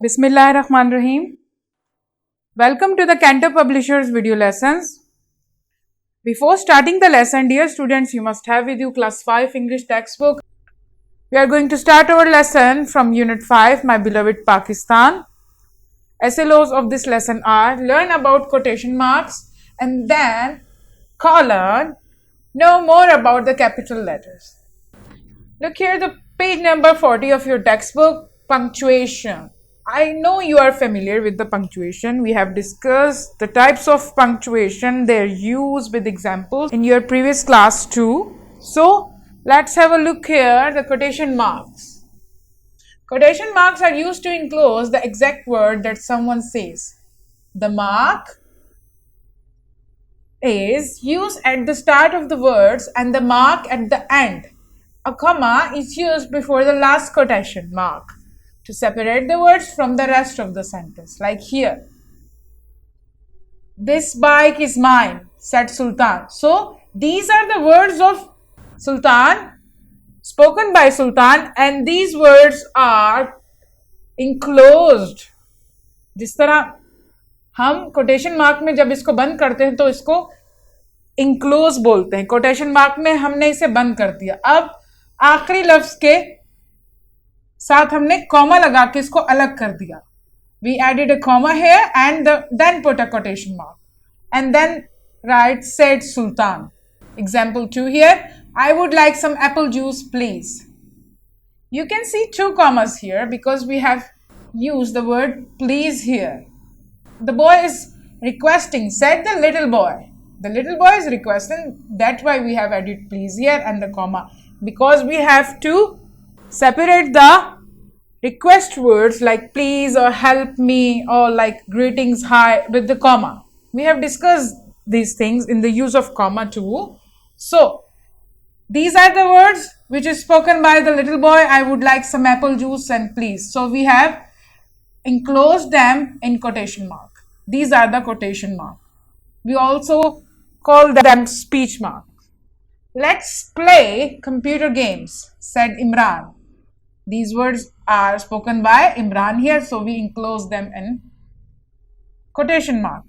Bismillahirrahmanirrahim. Welcome to the Cantab Publishers video lessons. Before starting the lesson, dear students, you must have with you class 5 English textbook. We are going to start our lesson from unit 5, My Beloved Pakistan. SLOs of this lesson are learn about quotation marks and then colon, know more about the capital letters. Look here, the page number 40 of your textbook, punctuation. I know you are familiar with the punctuation. We have discussed the types of punctuation, their use with examples in your previous class too. So, let's have a look here, the quotation marks. Quotation marks are used to enclose the exact word that someone says. The mark is used at the start of the words and the mark at the end. A comma is used before the last quotation mark to separate the words from the rest of the sentence. Like here, this bike is mine, said Sultan. So, these are the words of Sultan, spoken by Sultan, and these words are enclosed. जिस तरह हम quotation mark में जब इसको बंद करते हैं तो इसको इनक्लोज बोलते हैं. कोटेशन मार्क में हमने इसे बंद कर दिया. अब आखिरी लफ्ज के साथ हमने कॉमा लगा के इसको अलग कर दिया. We added a comma here and then put a quotation mark and then write said Sultan. Example 2 here. I would like some apple juice, please. You can see two commas here because we have used the word please here. The boy is requesting, said the little boy. The little boy is requesting, that's why we have added please here and the comma, because we have to separate the request words like please or help me or like greetings, hi with the comma. We have discussed these things in the use of comma too. So, these are the words which is spoken by the little boy. I would like some apple juice and please. So, we have enclosed them in quotation mark. These are the quotation mark. We also call them speech mark. Let's play computer games, said Imran. These words are spoken by Imran here, so we enclose them in quotation mark.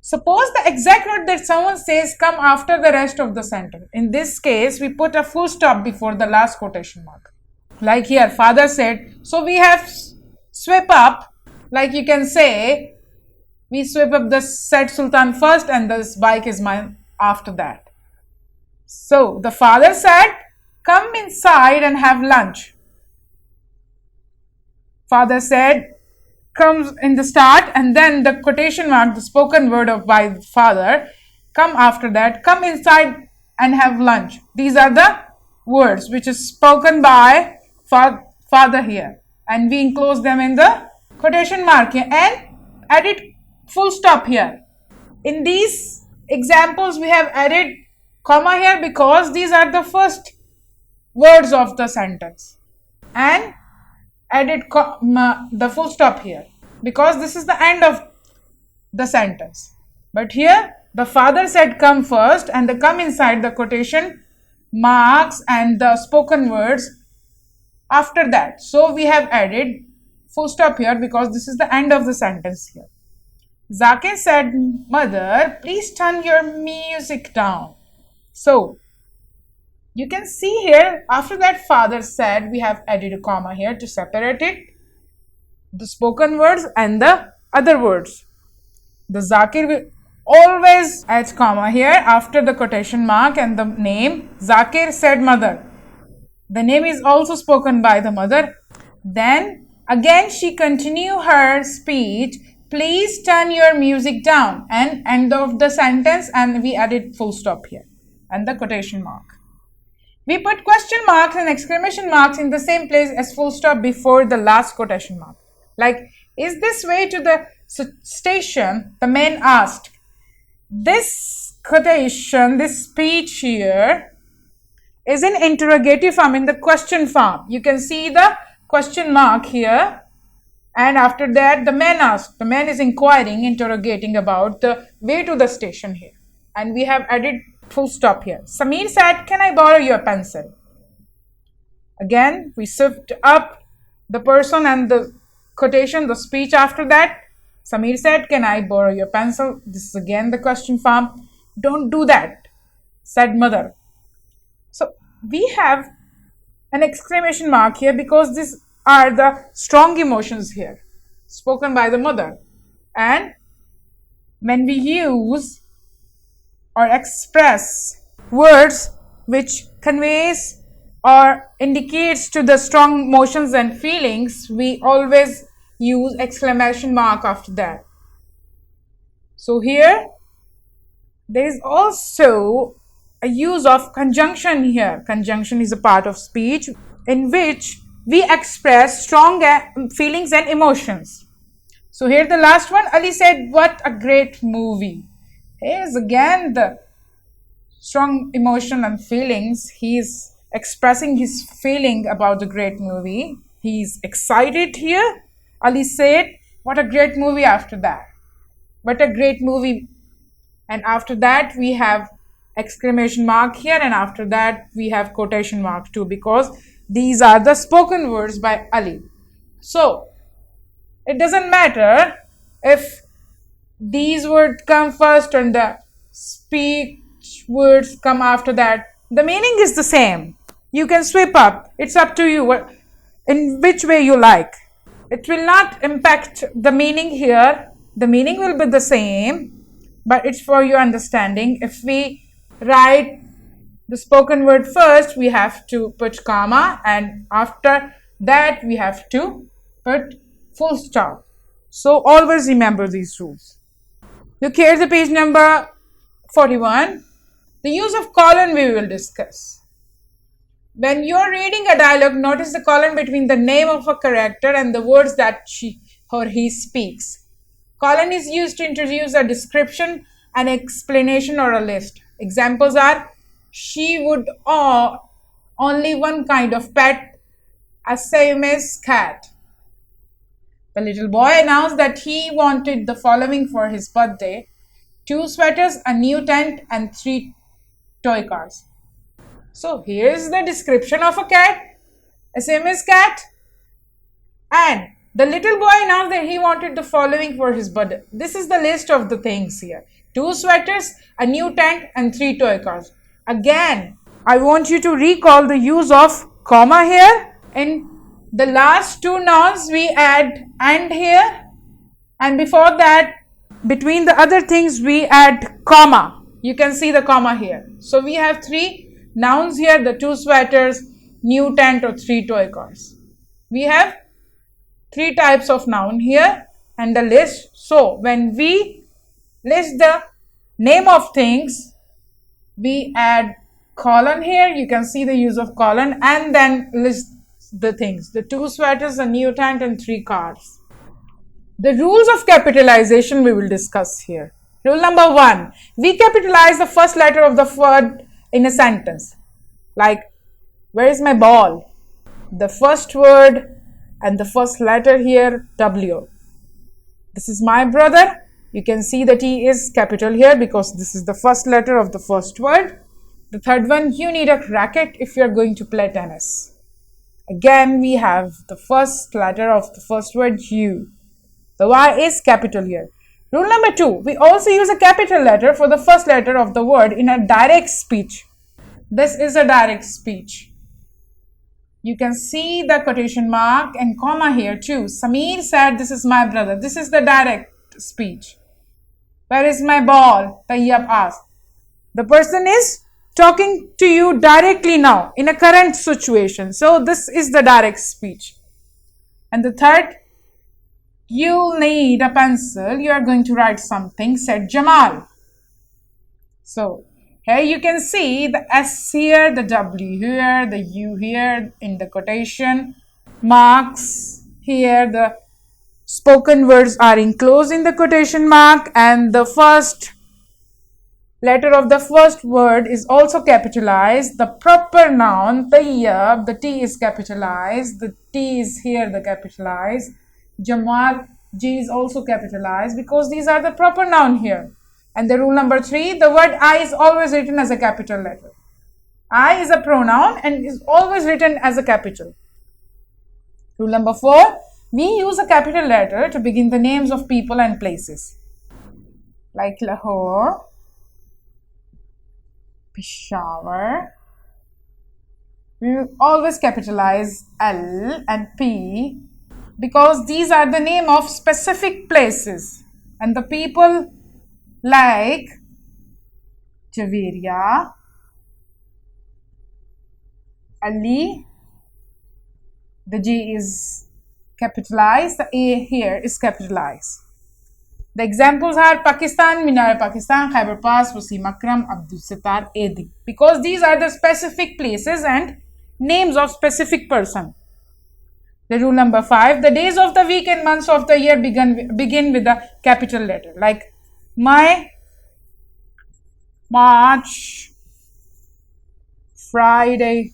Suppose the exact word that someone says come after the rest of the sentence. In this case, we put a full stop before the last quotation mark. Like here, father said, so we have sweep up, like you can say, we sweep up the said Sultan first and this bike is mine after that. So, the father said, come inside and have lunch. Father said, comes in the start and then the quotation mark, the spoken word of by father, come after that, come inside and have lunch. These are the words which is spoken by father here. And we enclose them in the quotation mark here and added full stop here. In these examples, we have added comma here because these are the first words of the sentence and added the full stop here because this is the end of the sentence. But here the father said come first and the come inside the quotation marks and the spoken words after that. So we have added full stop here because this is the end of the sentence here. Zakir said, mother, please turn your music down. So, you can see here, after that father said, we have added a comma here to separate it, the spoken words and the other words. The Zakir will always add comma here after the quotation mark and the name. Zakir said mother. The name is also spoken by the mother. Then, again she continued her speech. Please turn your music down and end of the sentence and we added full stop here and the quotation mark. We put question marks and exclamation marks in the same place as full stop before the last quotation mark. Like, is this way to the station? The man asked. This quotation, this speech here is in interrogative form, in the question form. You can see the question mark here. And after that, the man asked. The man is inquiring, interrogating about the way to the station here. And we have added full stop here. Sameer said, can I borrow your pencil? Again, we shift up the person and the quotation, the speech after that. Samir said, "Can I borrow your pencil?" This is again the question form. "Don't do that," said mother. So we have an exclamation mark here because these are the strong emotions here spoken by the mother. And when we use or express words which conveys or indicates to the strong emotions and feelings, we always use exclamation mark after that. So here there is also a use of conjunction here. Conjunction is a part of speech in which we express strong feelings and emotions. So here the last one, Ali said, "What a great movie." Here's again the strong emotion and feelings. He's expressing his feeling about the great movie. He's excited here. Ali said, "What a great movie," after that. What a great movie. And after that we have exclamation mark here, and after that we have quotation mark too, because these are the spoken words by Ali. So it doesn't matter if these words come first and the speech words come after that. The meaning is the same. You can sweep up. It's up to you in which way you like. It will not impact the meaning here. The meaning will be the same, but it's for your understanding. If we write the spoken word first, we have to put comma, and after that we have to put full stop. So always remember these rules. Look here, the page number 41. The use of colon we will discuss. When you're reading a dialogue, notice the colon between the name of a character and the words that she or he speaks. Colon is used to introduce a description, an explanation, or a list. Examples are: she would own only one kind of pet, a Siamese cat. The little boy announced that he wanted the following for his birthday: 2 sweaters, a new tent, and 3 toy cars. So here is the description of a cat, a Siamese cat, and the little boy announced that he wanted the following for his birthday. This is the list of the things here: 2 sweaters, a new tent, and 3 toy cars. Again, I want you to recall the use of comma here. In the last 2 nouns we add and here, and before that, between the other things we add comma. You can see the comma here. So we have 3 nouns here: the 2 sweaters, new tent, or 3 toy cars. We have 3 types of noun here and the list. So when we list the name of things, we add colon here. You can see the use of colon, and then list the things: the 2 sweaters, a new tent, and 3 cars. The rules of capitalization we will discuss here. Rule number 1, we capitalize the first letter of the word in a sentence. Like, where is my ball? The first word and the first letter here, W. This is my brother. You can see the T is capital here because this is the first letter of the first word. The third one, you need a racket if you are going to play tennis. Again, we have the first letter of the first word, U. The Y is capital here. Rule number 2, we also use a capital letter for the first letter of the word in a direct speech. This is a direct speech. You can see the quotation mark and comma here too. Samir said, "This is my brother." This is the direct speech. Where is my ball? Tayyab asked. The person is talking to you directly now in a current situation. So this is the direct speech. And the third, you'll need a pencil. You are going to write something, said Jamal. So here you can see the S here, the W here, the U here in the quotation marks. Here the spoken words are enclosed in the quotation mark, and the first letter of the first word is also capitalized. The proper noun, Tayyab, the T is capitalized. The T is here, the capitalized. Jamal, G is also capitalized because these are the proper noun here. And the rule number 3, the word I is always written as a capital letter. I is a pronoun and is always written as a capital. Rule number 4, We use a capital letter to begin the names of people and places, like Lahore, Peshawar. We will always capitalize L and P because these are the name of specific places, and the people like Javeria, Ali. The J is capitalized, the A here is capitalized. The examples are Pakistan, Minar Pakistan, Khyber Pass, Wasim Akram, Abdul Sattar, Edi. Because these are the specific places and names of specific person. The rule number 5, the days of the week and months of the year begin with a capital letter. Like May, March, Friday,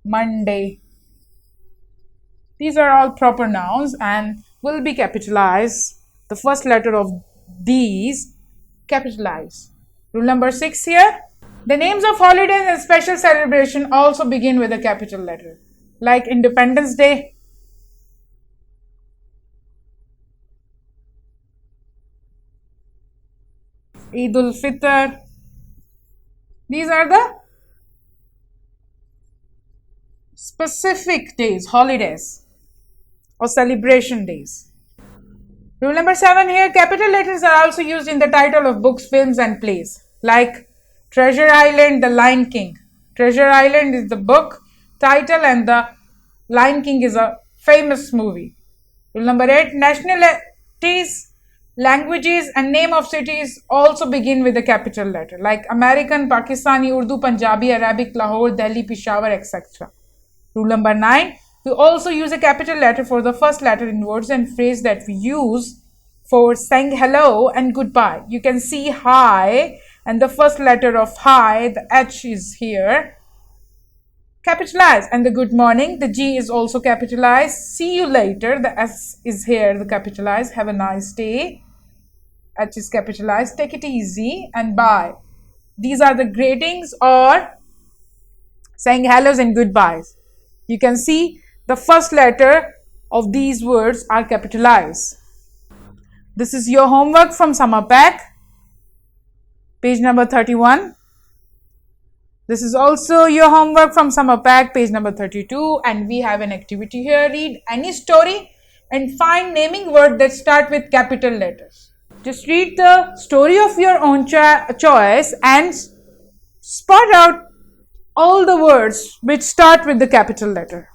Monday. These are all proper nouns and will be capitalized. The first letter of these capitalized. Rule number 6 here. The names of holidays and special celebration also begin with a capital letter. Like Independence Day, Eid ul-Fitr. These are the specific days, holidays or celebration days. Rule number 7 here, capital letters are also used in the title of books, films and plays. Like Treasure Island, The Lion King. Treasure Island is the book title and The Lion King is a famous movie. Rule number 8, nationalities, languages and name of cities also begin with a capital letter. Like American, Pakistani, Urdu, Punjabi, Arabic, Lahore, Delhi, Peshawar, etc. Rule number 9, we also use a capital letter for the first letter in words and phrase that we use for saying hello and goodbye. You can see hi and the first letter of hi, the H is here, capitalized, and the good morning, the G is also capitalized. See you later, the S is here, the capitalized. Have a nice day, H is capitalized. Take it easy, and bye. These are the greetings or saying hellos and goodbyes. You can see the first letter of these words are capitalized. This is your homework from Summer Pack, page number 31. This is also your homework from Summer Pack, page number 32. And we have an activity here. Read any story and find naming words that start with capital letters. Just read the story of your own choice and spot out all the words which start with the capital letter.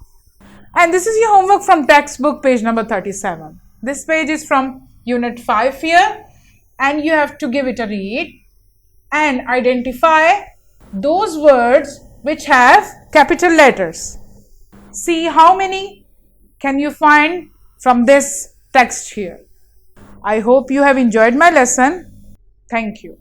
And this is your homework from textbook, page number 37. This page is from unit 5 here, and you have to give it a read and identify those words which have capital letters. See how many can you find from this text here. I hope you have enjoyed my lesson. Thank you.